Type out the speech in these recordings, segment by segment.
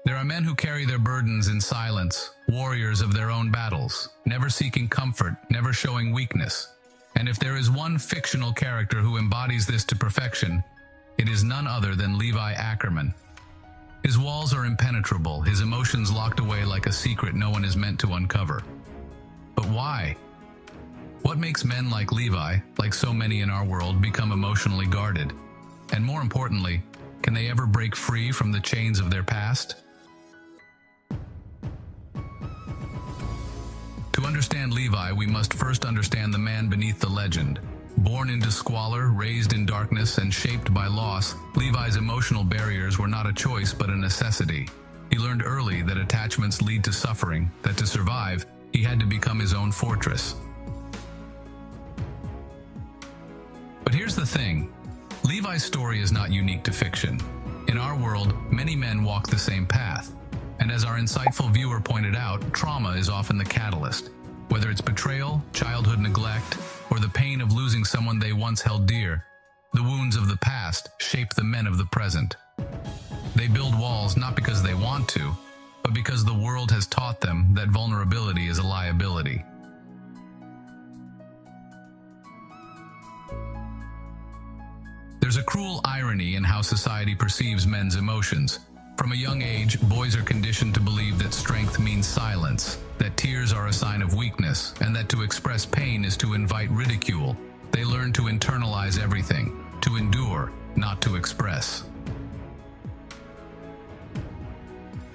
There are men who carry their burdens in silence, warriors of their own battles, never seeking comfort, never showing weakness. And if there is one fictional character who embodies this to perfection, it is none other than Levi Ackerman. His walls are impenetrable, his emotions locked away like a secret no one is meant to uncover. But why? What makes men like Levi, like so many in our world, become emotionally guarded? And more importantly, can they ever break free from the chains of their past? To understand Levi, we must first understand the man beneath the legend. Born into squalor, raised in darkness, and shaped by loss, Levi's emotional barriers were not a choice but a necessity. He learned early that attachments lead to suffering, that to survive, he had to become his own fortress. But here's the thing. Levi's story is not unique to fiction. In our world, many men walk the same path. And as our insightful viewer pointed out, trauma is often the catalyst. Whether it's betrayal, childhood neglect, or the pain of losing someone they once held dear, the wounds of the past shape the men of the present. They build walls not because they want to, but because the world has taught them that vulnerability is a liability. There's a cruel irony in how society perceives men's emotions. From a young age, boys are conditioned to believe that strength means silence, that tears are a sign of weakness, and that to express pain is to invite ridicule. They learn to internalize everything, to endure, not to express.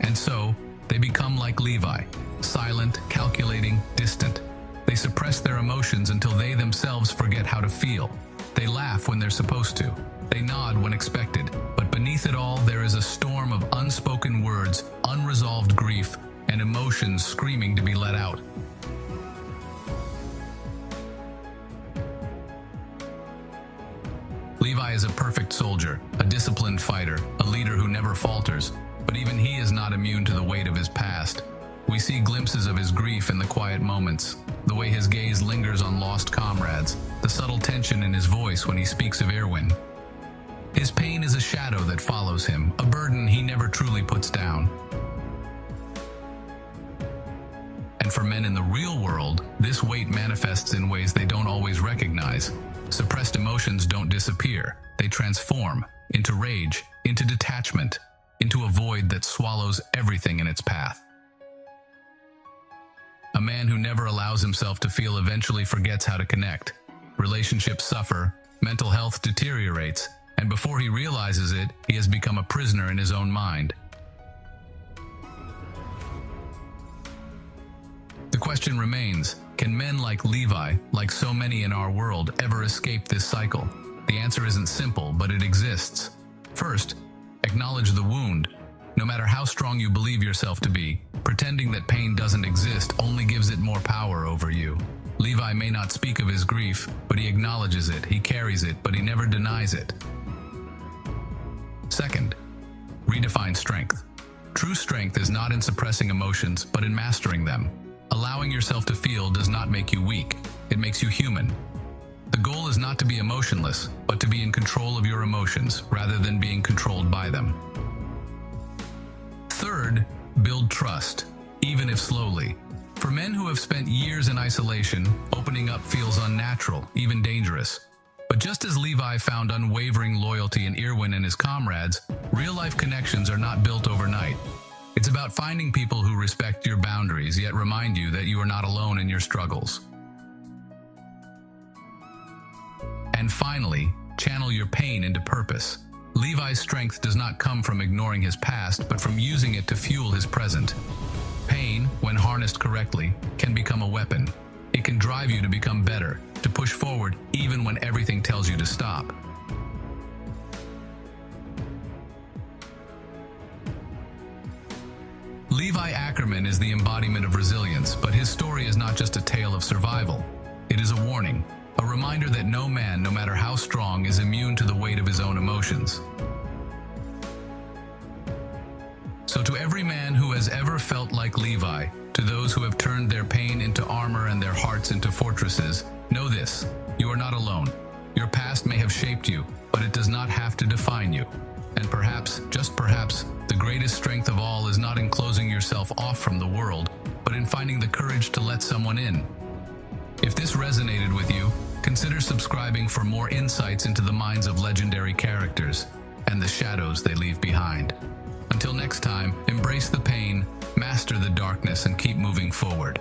And so, they become like Levi, silent, calculating, distant. They suppress their emotions until they themselves forget how to feel. They laugh when they're supposed to. They nod when expected. But beneath it all, there is a storm of unspoken words, unresolved grief, and emotions screaming to be let out. Levi is a perfect soldier, a disciplined fighter, a leader who never falters. But even he is not immune to the weight of his past. We see glimpses of his grief in the quiet moments, the way his gaze lingers on lost comrades, the subtle tension in his voice when he speaks of Erwin. His pain is a shadow that follows him, a burden he never truly puts down. And for men in the real world, this weight manifests in ways they don't always recognize. Suppressed emotions don't disappear. They transform into rage, into detachment, into a void that swallows everything in its path. A man who never allows himself to feel eventually forgets how to connect. Relationships suffer, mental health deteriorates, and before he realizes it, he has become a prisoner in his own mind. The question remains, can men like Levi, like so many in our world, ever escape this cycle? The answer isn't simple, but it exists. First, acknowledge the wound. No matter how strong you believe yourself to be, pretending that pain doesn't exist only gives it more power over you. Levi may not speak of his grief, but he acknowledges it, he carries it, but he never denies it. Second, redefine strength. True strength is not in suppressing emotions, but in mastering them. Allowing yourself to feel does not make you weak, it makes you human. The goal is not to be emotionless, but to be in control of your emotions, rather than being controlled by them. Third, build trust, even if slowly. For men who have spent years in isolation, opening up feels unnatural, even dangerous. But just as Levi found unwavering loyalty in Erwin and his comrades, real-life connections are not built overnight. It's about finding people who respect your boundaries, yet remind you that you are not alone in your struggles. And finally, channel your pain into purpose. Levi's strength does not come from ignoring his past, but from using it to fuel his present. Pain, when harnessed correctly, can become a weapon. It can drive you to become better, to push forward even when everything tells you to stop. Levi Ackerman is the embodiment of resilience, but his story is not just a tale of survival. It is a warning, a reminder that no man, no matter how strong, is immune to the weight of his own emotions. So to every man who has ever felt like Levi, to those who have turned their pain into armor and their hearts into fortresses, know this: you are not alone. Your past may have shaped you, but it does not have to define you. And perhaps, just perhaps, the greatest strength of all is not yourself off from the world, but in finding the courage to let someone in. If this resonated with you, consider subscribing for more insights into the minds of legendary characters and the shadows they leave behind. Until next time, embrace the pain, master the darkness, and keep moving forward.